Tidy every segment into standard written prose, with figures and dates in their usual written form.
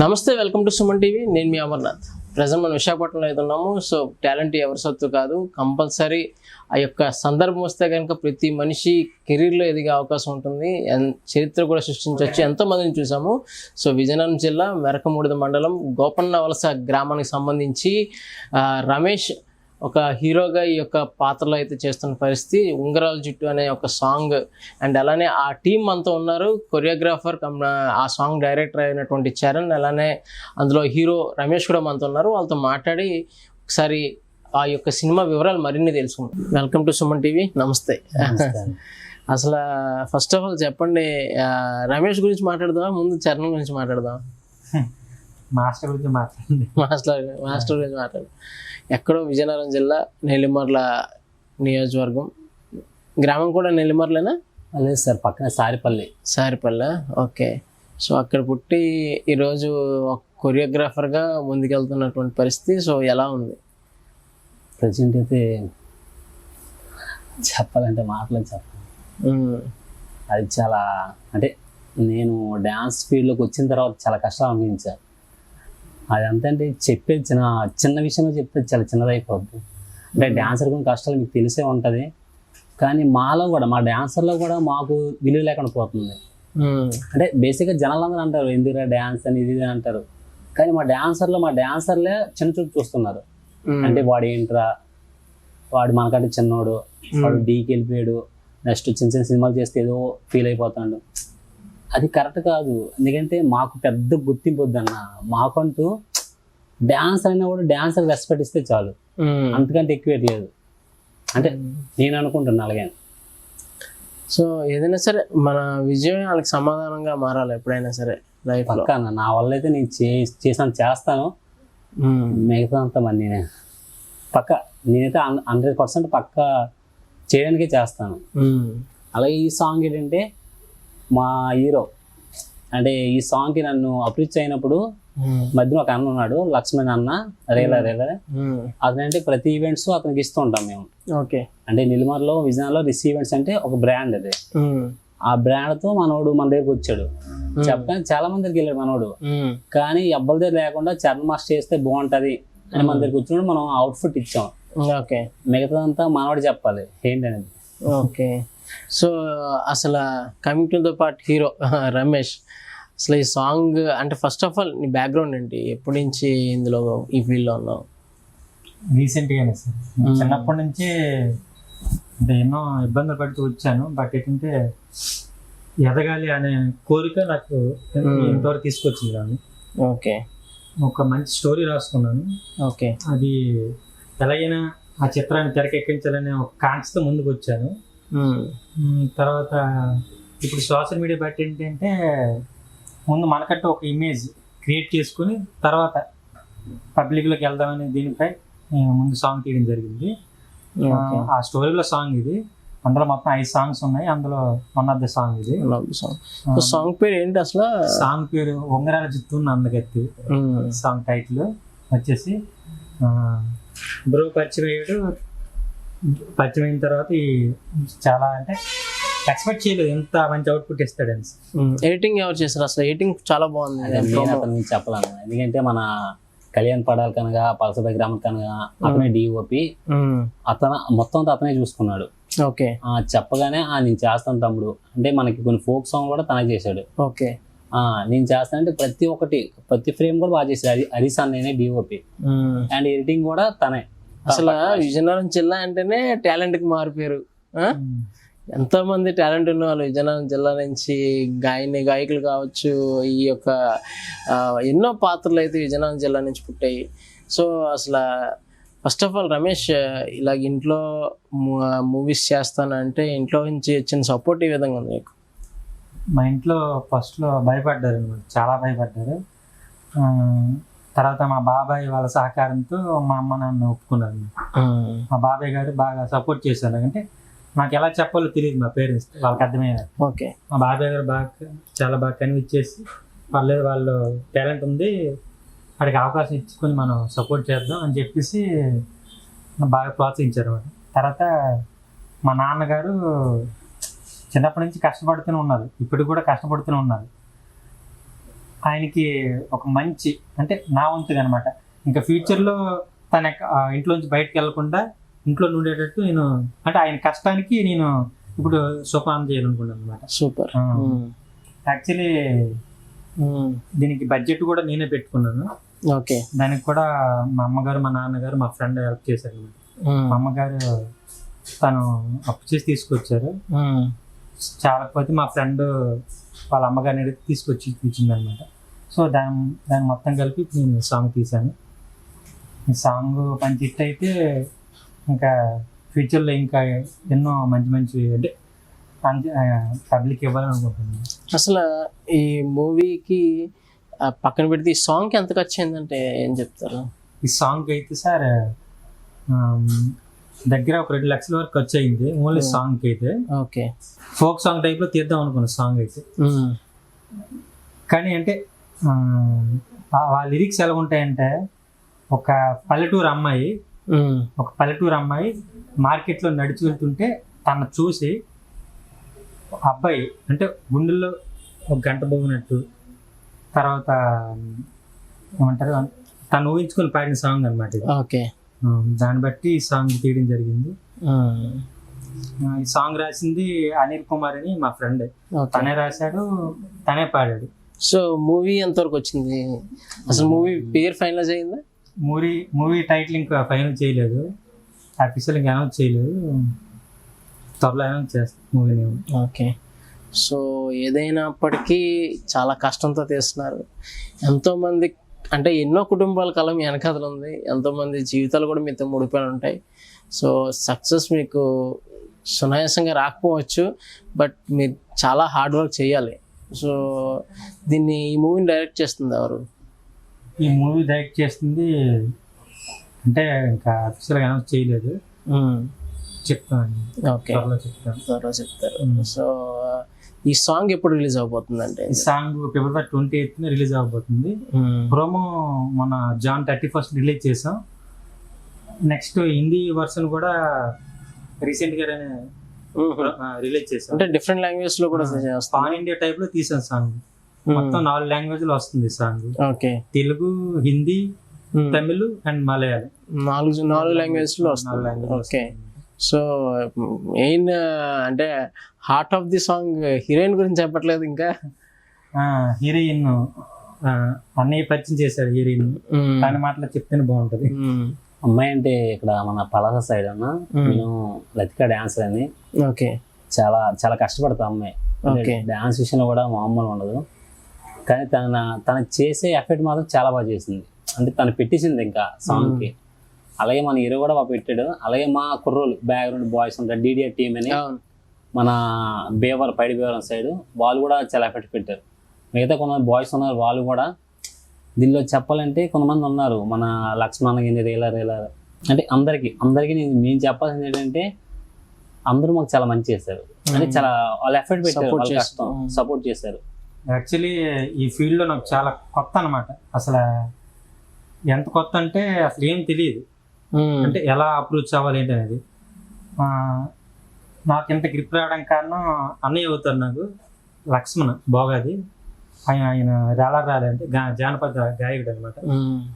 నమస్తే, welcome to Suman TV. నేను మీ Amarnath. Present మనం విశాఖపట్నంలో అయితే ఉన్నాము. సో టాలెంట్ ఎవరి సొత్తు కాదు, కంపల్సరీ ఆ యొక్క సందర్భం వస్తే కనుక ప్రతి మనిషి కెరీర్లో ఎదిగే అవకాశం ఉంటుంది, చరిత్ర కూడా సృష్టించవచ్చు. ఎంతోమందిని చూసాము. సో విజయనగరం జిల్లా మెరకమూడిద మండలం గోపన్న వలస గ్రామానికి సంబంధించి రమేష్ ఒక హీరోగా ఈ యొక్క పాత్రలో అయితే చేస్తున్న పరిస్థితి. ఉంగరాల జుట్టు అనే ఒక సాంగ్ అండ్ అలానే ఆ టీం అంతా ఉన్నారు. కొరియోగ్రాఫర్ ఆ సాంగ్ డైరెక్టర్ అయినటువంటి చరణ్, అలానే అందులో హీరో రమేష్ కూడా మనతో ఉన్నారు. వాళ్ళతో మాట్లాడి ఒకసారి ఆ యొక్క సినిమా వివరాలు మరిన్ని తెలుసుకుందాం. Welcome to Suman TV. నమస్తే. అసలు ఫస్ట్ ఆఫ్ ఆల్ చెప్పండి, రమేష్ గురించి మాట్లాడదాం, ముందు చరణ్ గురించి మాట్లాడదాం. మాస్టర్ గురించి మాట్లాడండి. మాస్టర్ గురించి మాట్లాడు. ఎక్కడో విజయనగరం జిల్లా నెల్లిమర్ల నియోజకవర్గం, గ్రామం కూడా నెల్లిమర్లేనా? లేదు సార్, పక్కన సారిపల్లి. ఓకే. సో అక్కడ పుట్టి ఈరోజు ఒక కొరియోగ్రాఫర్గా ముందుకెళ్తున్నటువంటి పరిస్థితి. సో ఎలా ఉంది ప్రజెంట్ అయితే? చెప్పాలంటే మాటలు చెప్పాలి. అది చాలా, అంటే నేను డ్యాన్స్ ఫీల్డ్లోకి వచ్చిన తర్వాత చాలా కష్టాలు అనిపించాను. అది అంతంటే చెప్పేది చిన్న విషయంలో చెప్తే చాలా చిన్నదైపోద్ది. అంటే డాన్సర్ కొన్ని కష్టాలు మీకు తెలిసే ఉంటుంది, కానీ మాలో కూడా, మా డాన్సర్లో కూడా మాకు విలువ లేకుండా పోతుంది. అంటే బేసిక్గా జనాలందరూ అంటారు ఎందుకురా డ్యాన్స్ అని ఇది అంటారు, కానీ మా డాన్సర్లే చిన్న చూపు చూస్తున్నారు. అంటే వాడు ఏంట్రా, వాడు మనకంటే చిన్నోడు, వాడు డీకి వెళ్ళిపోయాడు, నెక్స్ట్ చిన్న చిన్న సినిమాలు చేస్తే ఏదో ఫీల్ అయిపోతాడు. అది కరెక్ట్ కాదు. ఎందుకంటే మాకు పెద్ద గుర్తింపు వద్దన్న, మాకంటూ డ్యాన్స్ అయినా కూడా డ్యాన్సర్ రెస్పెక్ట్ ఇస్తే చాలు, అంతకంటే ఎక్కువ లేదు అంటే నేను అనుకుంటున్నా. అలాగే సో ఏదైనా సరే మన విజయం వాళ్ళకి సమాధానంగా మారాలి ఎప్పుడైనా సరే లైఫ్. పక్కా నా వల్ల అయితే నేను చేస్తాను, మిగతా అంతా మరి నేనే నేనైతే 100% పక్కా చేయడానికే చేస్తాను. అలాగే ఈ సాంగ్ ఏంటంటే, మా హీరో అంటే ఈ సాంగ్కి నన్ను అప్రోచ్ అయినప్పుడు మధ్యలో ఒక అన్న ఉన్నాడు, లక్ష్మణ్ అన్న, రేలర్. అతనంటే ప్రతి ఈవెంట్స్ అతనికి ఇస్తూ ఉంటాం మేము. ఓకే. అంటే నిల్మర్లో విజయనగరంలో రిసీ ఈవెంట్స్ అంటే ఒక బ్రాండ్ అది. ఆ బ్రాండ్తో మనోడు మన దగ్గరికి వచ్చాడు. చెప్పడానికి చాలా మంది దగ్గరికి వెళ్ళాడు మనోడు, కానీ ఎవ్వరి దగ్గర లేకుండా చరణ్ మాస్టర్ చేస్తే బాగుంటది అని మన దగ్గరికి వచ్చినప్పుడు మనం అవుట్ఫిట్ ఇచ్చాం. ఓకే. మిగతాదంతా మనోడు చెప్పాలి ఏంటనేది. ఓకే. సో అసలు coming to the part, hero Ramesh, అసలు ఈ సాంగ్ అంటే ఫస్ట్ ఆఫ్ ఆల్ నీ బ్యాక్గ్రౌండ్ ఏంటి, ఎప్పటి నుంచి ఇందులో ఈ ఫీల్డ్లో ఉన్నావు? రీసెంట్గానే సార్, చిన్నప్పటి నుంచి అంటే ఎన్నో ఇబ్బందులు పడుతూ వచ్చాను. బట్ ఏంటంటే ఎదగాలి అనే కోరిక నాకు ఇంతవరకు తీసుకొచ్చింది. కానీ ఓకే, ఒక మంచి స్టోరీ రాసుకున్నాను. ఓకే. అది ఎలాగైనా ఆ చిత్రాన్ని తెరకెక్కించాలనే ఒక కాన్స్తో ముందుకు వచ్చాను. తర్వాత ఇప్పుడు సోషల్ మీడియా బట్టి ఏంటంటే, ముందు మనకంటే ఒక ఇమేజ్ క్రియేట్ చేసుకుని తర్వాత పబ్లిక్లోకి వెళ్దామని దీనిపై ముందు సాంగ్ తీయడం జరిగింది. ఆ స్టోరీలో సాంగ్ ఇది. అందులో మొత్తం 5 సాంగ్స్ ఉన్నాయి, అందులో వన్ ఆఫ్ ద సాంగ్ ఇది. సాంగ్ పేరు ఏంటి అసలు? సాంగ్ పేరు ఉంగరాల జుత్తు అందగత్తి. సాంగ్ టైటిల్ వచ్చేసి బ్రో పరిచయం అయిన తర్వాత చాలా అంటే ఎక్స్పెక్ట్ చేయలేదు ఎంత మంచి అవుట్పుట్ ఇస్తాడని. ఎడిటింగ్ ఎవరు చేస్తారు అసలు? ఎడిటింగ్ చాలా బాగుంది. అతను చెప్పలేను, ఎందుకంటే మన కళ్యాణ్ పడాలి కనుక, పలసపై గ్రామం కనుక అతనే డిఓపి, అతను మొత్తం అంతా అతనే చూసుకున్నాడు. ఓకే. చెప్పగానే నేను చేస్తాను తమ్ముడు అంటే, మనకి కొన్ని ఫోక్ సాంగ్ కూడా తనే చేశాడు. ఓకే. నేను చేస్తానంటే ప్రతి ఫ్రేమ్ కూడా బాగా చేశాడు. హరీష్ అన్ననే డిఓపి అండ్ ఎడిటింగ్ కూడా తనే. అసలు విజయనగరం జిల్లా అంటేనే టాలెంట్ కి మారిపోయారు. ఎంతో మంది టాలెంట్ ఉన్న వాళ్ళు విజయనగరం జిల్లా నుంచి గాయకులు కావచ్చు, ఈ యొక్క ఎన్నో పాత్రలు అయితే విజయనగరం జిల్లా నుంచి పుట్టాయి. సో అసలు ఫస్ట్ ఆఫ్ ఆల్ రమేష్, ఇలాగ ఇంట్లో మూవీస్ చేస్తానంటే ఇంట్లో నుంచి వచ్చిన సపోర్ట్ ఈ విధంగా ఉంది మీకు? మా ఇంట్లో ఫస్ట్లో భయపడ్డారు అనమాట, చాలా భయపడ్డారు. తర్వాత మా బాబాయ్ వాళ్ళ సహకారంతో మా అమ్మ నాన్న ఒప్పుకున్నారు. మా బాబాయ్ గారు బాగా సపోర్ట్ చేశారు. అంటే నాకు ఎలా చెప్పాలో తెలియదు మా పేరెంట్స్, వాళ్ళకి అర్థమయ్యారు. ఓకే. మా బాబాయ్ గారు చాలా బాగా కన్విన్స్ చేసి, వాళ్ళు టాలెంట్ ఉంది, వాడికి అవకాశం ఇచ్చుకొని మనం సపోర్ట్ చేద్దాం అని చెప్పేసి బాగా ప్రోత్సహించారు. తర్వాత మా నాన్నగారు చిన్నప్పటి నుంచి కష్టపడుతూనే ఉన్నారు, ఇప్పుడు కూడా కష్టపడుతూనే ఉన్నారు. ఆయనకి ఒక మంచి అంటే నా వంతుగా అనమాట, ఇంకా ఫ్యూచర్లో తన ఇంట్లోంచి బయటకు వెళ్లకుండా ఇంట్లో ఉండేటట్టు నేను, అంటే ఆయన కష్టానికి నేను ఇప్పుడు సోపానం చేయాలనుకున్నాను అనమాట. సూపర్. యాక్చువల్లీ దీనికి బడ్జెట్ కూడా నేనే పెట్టుకున్నాను. ఓకే. దానికి కూడా మా అమ్మగారు మా నాన్నగారు మా ఫ్రెండ్ హెల్ప్ చేశారు అనమాట. మా అమ్మగారు తను అప్పు చేసి తీసుకొచ్చారు, చాలకపోతే మా ఫ్రెండ్ వాళ్ళ అమ్మగారిని అడిగి తీసుకొచ్చి ఇచ్చింది అనమాట. సో దాన్ని మొత్తం కలిపి నేను సాంగ్ తీశాను. ఈ సాంగ్ మంచి హిట్ అయితే ఇంకా ఫ్యూచర్లో ఇంకా ఎన్నో మంచి మంచి అంటే పబ్లిక్ ఇవ్వాలని అనుకుంటున్నాను. అసలు ఈ మూవీకి పక్కన పెడితే ఈ సాంగ్కి ఎంత ఖర్చు అయిందంటే ఏం చెప్తారు? ఈ సాంగ్ అయితే సార్ దగ్గర ఒక 2 లక్షల వరకు ఖర్చు అయింది ఓన్లీ సాంగ్కి అయితే. ఓకే. ఫోక్ సాంగ్ టైప్లో తీద్దాం అనుకున్న సాంగ్ అయితే, కానీ అంటే ఆ లిరిక్స్ ఎలా ఉంటాయంటే ఒక పల్లెటూరు అమ్మాయి మార్కెట్లో నడిచి వెళ్తుంటే తను చూసి అబ్బాయి అంటే గుండెల్లో ఒక గంట పోగినట్టు, తర్వాత ఏమంటారు తను ఊహించుకొని పాడిన సాంగ్ అనమాట ఇది. ఓకే. దాన్ని బట్టి ఈ సాంగ్ తీయడం జరిగింది. ఈ సాంగ్ రాసింది అనిల్ కుమార్ అని మా ఫ్రెండ్, తనే రాశాడు, తనే పాడాడు. సో మూవీ ఎంతవరకు వచ్చింది? అసలు మూవీ పేరు ఫైనలైజ్ అయిందా? మూవీ టైటిల్ ఇంకా ఫైనల్ చేయలేదు, ఆఫీషియల్ ఇంకా అనౌన్స్ చేయలేదు, త్వరలో అనౌన్స్ చేస్తాం మూవీ నేమ్. ఓకే. సో ఏదైనప్పటికీ చాలా కష్టంతో తీస్తున్నారు. ఎంతోమంది అంటే ఎన్నో కుటుంబాల కలం వెనకథలు ఉంది, ఎంతోమంది జీవితాలు కూడా మీతో ముడిపోయి ఉంటాయి. సో సక్సెస్ మీకు సునాయాసంగా రాకపోవచ్చు, బట్ మీరు చాలా హార్డ్ వర్క్ చేయాలి. సో ఈ మూవీని డైరెక్ట్ చేస్తుంది ఎవరు? ఈ మూవీ డైరెక్ట్ చేస్తుంది అంటే ఇంకా అఫీషియల్గా అనౌన్స్ చేయలేదు, చెప్తాను. ఓకే, త్వరలో చెప్తారు. సో ఈ సాంగ్ ఎప్పుడు రిలీజ్ అవబోతుందంటే? ఈ సాంగ్ ఫిబ్రవరి 28th రిలీజ్ అవబోతుంది. ప్రోమో మన జాన్ 31st రిలీజ్ చేసాం. నెక్స్ట్ హిందీ వర్షన్ కూడా రీసెంట్ గా రిలీజ్ చేసాం. అంటే డిఫరెంట్ లాంగ్వేజ్ లో కూడా పాన్ ఇండియా టైప్ లో తీసాం సాంగ్. మొత్తం 4 లాంగ్వేజ్ లో వస్తుంది song. Okay. Telugu, Hindi, Tamil and Malayalam, 4 language లో వస్తుంది. ఓకే. సో మెయిన్ అంటే heart of the song heroine గురించి చెప్పట్లేదు ఇంకా? హీరోయిన్ అన్నయ్య పరిచయం చేశారు హీరోయిన్, దాని మాటలో చెప్తేనే బాగుంటది. అమ్మాయి అంటే ఇక్కడ మన పలాస సైడ్ అన్న, నేను లతిక డాన్సర్ అని. ఓకే. చాలా చాలా కష్టపడతా అమ్మాయి. డాన్స్ విషయంలో కూడా మామూలు ఉండదు, కానీ తన చేసే ఎఫెక్ట్ మాత్రం చాలా బాగా చేసింది. అంటే తను పెట్టేసింది ఇంకా సాంగ్కి. అలాగే మన హీరో కూడా బాగా పెట్టాడు. అలాగే మా కుర్రోలు బ్యాక్గ్రౌండ్ బాయ్స్ ఉంటారు, డిడిఆర్ టీమ్ అని మన పైడి బేవరం సైడ్, వాళ్ళు కూడా చాలా ఎఫెక్ట్ పెట్టారు. మిగతా కొంతమంది బాయ్స్ ఉన్నారు, వాళ్ళు కూడా దీనిలో చెప్పాలంటే కొంతమంది ఉన్నారు, మన లక్ష్మణ్ రేలర్ అంటే అందరికీ మేము చెప్పాల్సింది ఏంటంటే అందరూ మాకు చాలా మంచి చేశారు. అంటే చాలా వాళ్ళు ఎఫెక్ట్ పెట్టారు, కష్టం సపోర్ట్ చేశారు. యాక్చువల్లీ ఈ ఫీల్డ్ లో నాకు చాలా కొత్త అనమాట. అసలు ఎంత కొత్త అంటే అసలు ఏం తెలియదు, అంటే ఎలా అప్రోచ్ అవ్వాలి ఏంటి అనేది. నాకు ఇంత గ్రిప్ రావడం కారణం అన్నయ్య అవుతారు నాకు, లక్ష్మణ్ బాగాది. ఆయన రాలే అంటే జానపద గాయకుడు అనమాట.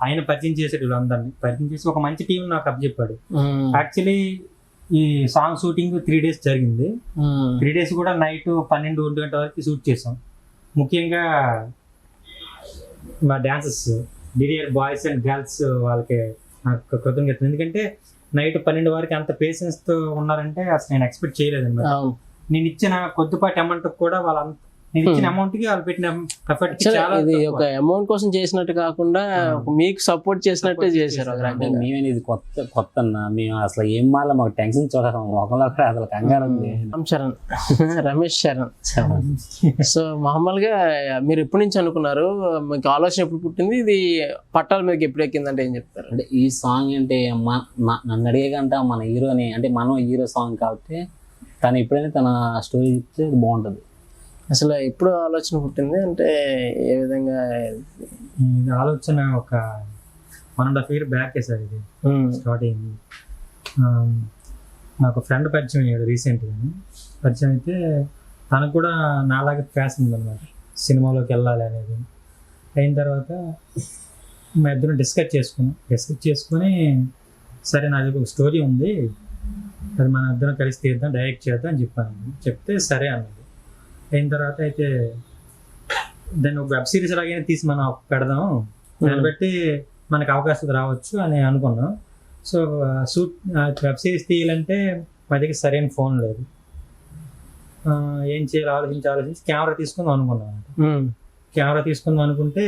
ఆయన పరిచయం చేసాడు వీళ్ళందరినీ, పరిచయం చేసి ఒక మంచి టీం నాకు అప్పచెప్పాడు. యాక్చువల్లీ ఈ సాంగ్ షూటింగ్ 3 days జరిగింది. 3 days కూడా నైట్ 12-1 గంట వరకు షూట్ చేసాం. ముఖ్యంగా మా dancers DDR boys and girls వాళ్ళకి నాకు కృతజ్ఞతలు. ఎందుకంటే నైట్ 12 వరకు అంత పేషెన్స్ తో ఉన్నారంటే అసలు నేను ఎక్స్పెక్ట్ చేయలేదు అనమాట. నేను ఇచ్చిన కొద్దిపాటి అమౌంట్ కూడా నేను ఇచ్చిన అమౌంట్ కి వాళ్ళు పెట్టిన ఎఫర్ట్ ఇది ఒక అమౌంట్ కోసం చేసినట్టు కాకుండా మీకు సపోర్ట్ చేసినట్టే చేశారు. మేమేది ఇది కొత్త అన్న, మేము అసలు ఏం మాల మాకు టెన్షన్ చూడటం మొక్కలో అసలు కంగారు ఉంది. రమేష్ చరణ్. సో మామూలుగా మీరు ఎప్పటి నుంచి అనుకున్నారు, మీకు ఆలోచన ఎప్పుడు పుట్టింది, ఇది పట్టాల మీదకి ఎప్పుడు ఎక్కిందంటే ఏం చెప్తారు? అంటే ఈ సాంగ్ అంటే నన్ను అడిగేకంట మన హీరోని, అంటే మనం హీరో సాంగ్ కాబట్టి తను ఎప్పుడైనా తన స్టోరీ చెప్తే బాగుంటుంది. అసలు ఎప్పుడు ఆలోచన పుట్టింది అంటే ఏ విధంగా? ఆలోచన ఒక 1.5 years బ్యాక్ సార్ ఇది స్టార్ట్ అయింది. నాకు ఫ్రెండ్ పరిచయం అయ్యాడు రీసెంట్గా. పరిచయం అయితే తనకు కూడా నాలాగే ఫ్యాషన్ ఉందన్నమాట, సినిమాలోకి వెళ్ళాలి అనేది. అయిన తర్వాత మా ఇద్దరం డిస్కస్ చేసుకుని సరే నాది ఒక స్టోరీ ఉంది, అది మన ఇద్దరం కలిసి తీద్దాం, డైరెక్ట్ చేద్దాం అని చెప్పాను. చెప్తే సరే అన్నది. అయిన తర్వాత అయితే దాన్ని ఒక వెబ్ సిరీస్ లాగానే తీసి మనం పెడదాం, దాన్ని బట్టి మనకు అవకాశాలు రావచ్చు అని అనుకున్నాం. సో వెబ్ సిరీస్ తీయాలంటే మా దగ్గర సరైన ఫోన్ లేదు. ఏం చేయాలి ఆలోచించి కెమెరా తీసుకుందాం అనుకున్నాం. కెమెరా తీసుకుందాం అనుకుంటే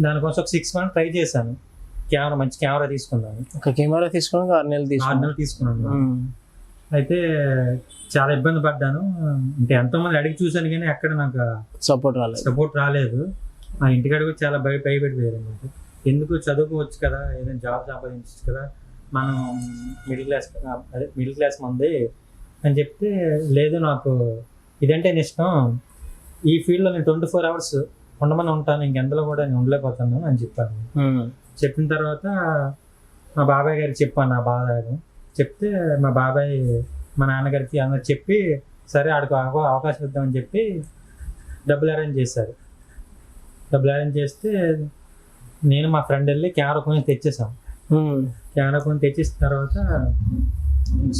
దానికోసం ఒక 6 months ట్రై చేశాను. మంచి కెమెరా తీసుకున్నాను. ఒక కెమెరా తీసుకున్నాక 6 నెలలు తీసుకున్నాను. అయితే చాలా ఇబ్బంది పడ్డాను. అంటే ఎంతోమంది అడిగి చూశాను కానీ ఎక్కడ నాకు సపోర్ట్ రాలేదు. మా ఇంటికాడ కూడా చాలా భయపెట్టిపోయారు అనమాట. ఎందుకు చదువుకోవచ్చు కదా, ఏదైనా జాబ్ సంపాదించవచ్చు కదా, మనం మిడిల్ క్లాస్ మంది అని చెప్తే, లేదు నాకు ఇదంటే ఇష్టం, ఈ ఫీల్డ్లో నేను 24 hours ఉండమని ఉంటాను, ఇంకెంతలో కూడా నేను ఉండలేకపోతాను అని చెప్పాను. చెప్పిన తర్వాత మా బాబాయ్ గారికి చెప్పాను నా బాధ. చెప్తే మా బాబాయ్ మా నాన్నగారికి అందరు చెప్పి సరే ఆడికి అవకాశం ఇద్దామని చెప్పి డబ్బులు అరేంజ్ చేశారు. డబ్బులు అరేంజ్ చేస్తే నేను మా ఫ్రెండ్ వెళ్ళి కెమెరా కొని తెచ్చేసాం. కెమెరా కొని తెచ్చేసిన తర్వాత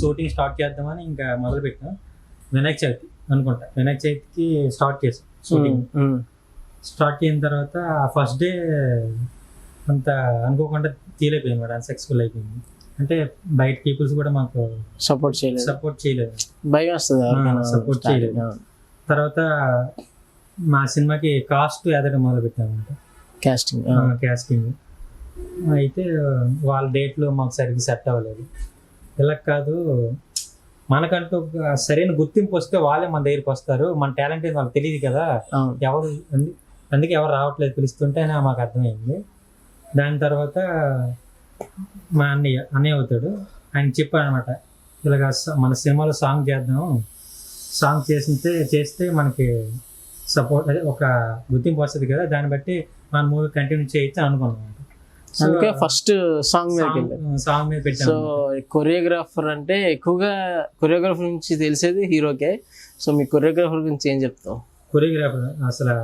షూటింగ్ స్టార్ట్ చేద్దామని ఇంకా మొదలుపెట్టాం. వినాయక చవితి అనుకుంటా, వినాయక చవితికి స్టార్ట్ చేసాం షూటింగ్. స్టార్ట్ చేసిన తర్వాత ఫస్ట్ డే అంత అనుకోకుండా తీయలేకపోయింది మేడం, అన్సక్సెస్ఫుల్ అయిపోయింది. అంటే బయట పీపుల్స్ కూడా మాకు సపోర్ట్ చేయలేదు, భయం వస్తుంది, సపోర్ట్ చేయలేదు. తర్వాత మా సినిమాకి కాస్ట్ ఎదగడం మొదలు పెట్టామంట, క్యాస్టింగ్ అయితే వాళ్ళ డేట్లు మాకు సరిగ్గా సెట్ అవ్వలేదు. ఇలా కాదు, మనకంటూ సరైన గుర్తింపు వస్తే వాళ్ళే మన దగ్గరికి వస్తారు, మన టాలెంట్ ఏది వాళ్ళకి తెలియదు కదా, అందుకే ఎవరు రావట్లేదు పిలుస్తుంటే అని మాకు అర్థమైంది. దాని తర్వాత మా అన్నయ్య అవుతాడు, ఆయన చెప్పాడు అనమాట, ఇలాగ మన సినిమాలో సాంగ్ చేద్దాం, సాంగ్ చేస్తే మనకి సపోర్ట్ అదే ఒక గుర్తింపు వస్తుంది కదా, దాన్ని బట్టి మన మూవీ కంటిన్యూ చేయొచ్చు అనుకున్నాం. అందుకే ఫస్ట్ సాంగ్ మీద పెట్టాం. సో కొరియోగ్రాఫర్ అంటే ఎక్కువగా కొరియోగ్రాఫర్ నుంచి తెలిసేది హీరోకే. సో మీ కొరియోగ్రాఫర్ గురించి ఏం చెప్తావు? కొరియోగ్రాఫర్ అసలు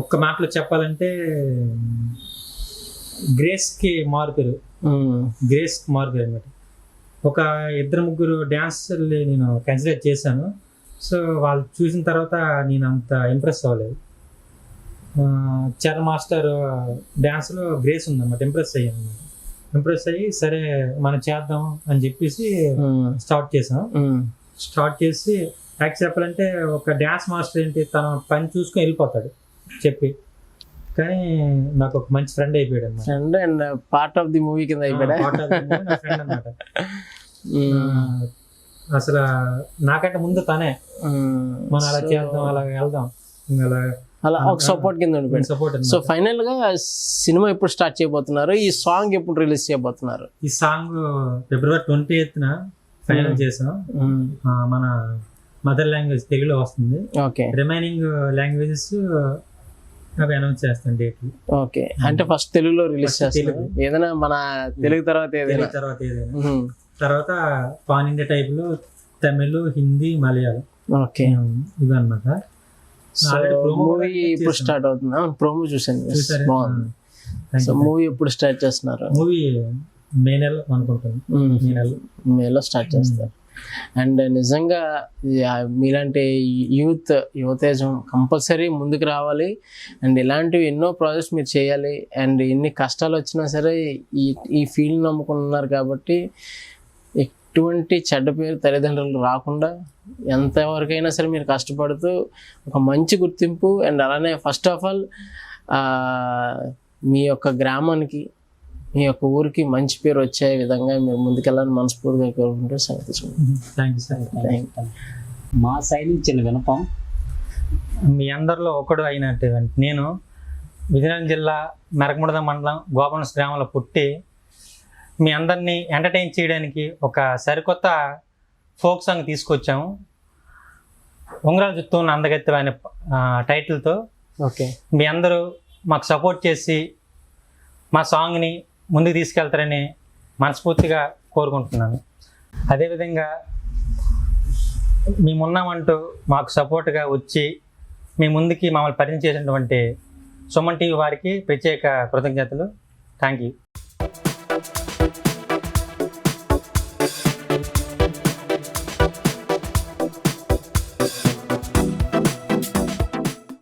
ఒక్క మాటలో చెప్పాలంటే గ్రేస్కి మారుపేరు అనమాట. ఒక 2-3 డాన్సర్లు నేను కన్సిడర్ చేశాను. సో వాళ్ళు చూసిన తర్వాత నేను అంత ఇంప్రెస్ అవ్వలేదు. చరణ్ మాస్టర్ డ్యాన్స్లో గ్రేస్ ఉందన్నమాట, ఇంప్రెస్ అయ్యి సరే మనం చేద్దాం అని చెప్పేసి స్టార్ట్ చేసి యాక్ట్ చెప్పాలంటే ఒక డ్యాన్స్ మాస్టర్ ఏంటి తన పని చూసుకొని వెళ్ళిపోతాడు చెప్పి, కానీ నాకు ఒక మంచి ఫ్రెండ్ అయిపోయాడు అన్నమాట. Friend and part of the movie కింద అయిపోయాడు, ఫ్రెండ్ అన్నమాట. అసలు నాకంటే ముందు తనే మనం అలా చేద్దాం, అలా వెళ్దాం, అలా ఒక సపోర్ట్ కింద ఉండిపోయింది. సో ఫైనల్ గా సినిమా ఎప్పుడు స్టార్ట్ చేయబోతున్నారు? ఈ సాంగ్ ఎప్పుడు రిలీజ్ చేయబోతున్నారు? ఈ సాంగ్ February 28th ఫైనల్ చేసాం. మన మదర్ లాంగ్వేజ్ తెలుగులో వస్తుంది. ఓకే, రిమైనింగ్ లాంగ్వేజెస్ అవి అనౌన్స్ చేస్తాను డేట్లు. ఓకే, అంటే ఫస్ట్ తెలుగులో రిలీజ్ చేస్తాను, ఏదైనా మన తెలుగు తర్వాత ఏదైనా తర్వాత పాన్ ఇండియా టైప్ లో తమిళ్, హిందీ, మలయాళం. ఓకే, ఇవి అన్నమాట. మూవీ ఇప్పుడు స్టార్ట్ అవుతుంది. ప్రోమో చూసాను, బాగుంది. సో మూవీ ఎప్పుడు స్టార్ట్ చేస్తున్నారు? మూవీ మే నెల అనుకుంటున్నాను, మేలో స్టార్ట్ చేస్తారు. అండ్ నిజంగా మీలాంటి యువతేజం కంపల్సరీ ముందుకు రావాలి. అండ్ ఇలాంటివి ఎన్నో ప్రాజెక్ట్స్ మీరు చేయాలి. అండ్ ఎన్ని కష్టాలు వచ్చినా సరే ఈ ఫీల్డ్ నమ్ముకున్నారు కాబట్టి ఎటువంటి చెడ్డ పేరు తల్లిదండ్రులు రాకుండా ఎంతవరకైనా సరే మీరు కష్టపడుతూ ఒక మంచి గుర్తింపు అండ్ అలానే ఫస్ట్ ఆఫ్ ఆల్ మీ యొక్క గ్రామానికి, మీ యొక్క ఊరికి మంచి పేరు వచ్చే విధంగా మీరు ముందుకెళ్ళాలని మనస్ఫూర్తిగా కోరుకుంటూ సంగతి. మా సైడ్ చిన్న వినపం, మీ అందరిలో ఒకడు అయినట్టు నేను విజయనగరం జిల్లా మెరకముడద మండలం గోపనస్ గ్రామంలో పుట్టి మీ అందరినీ ఎంటర్టైన్ చేయడానికి ఒక సరికొత్త ఫోక్ సాంగ్ తీసుకొచ్చాము. ఉంగరాల జుత్తు అందగత్తె అనే టైటిల్తో. ఓకే, మీ అందరూ మాకు సపోర్ట్ చేసి మా సాంగ్ని ముందుకు తీసుకెళ్తారని మనస్ఫూర్తిగా కోరుకుంటున్నాను. అదేవిధంగా మేమున్నామంటూ మాకు సపోర్ట్గా వచ్చి మీ ముందుకి మమ్మల్ని పరిచయం చేసినటువంటి సుమన్ టీవీ వారికి ప్రత్యేక కృతజ్ఞతలు. Thank you.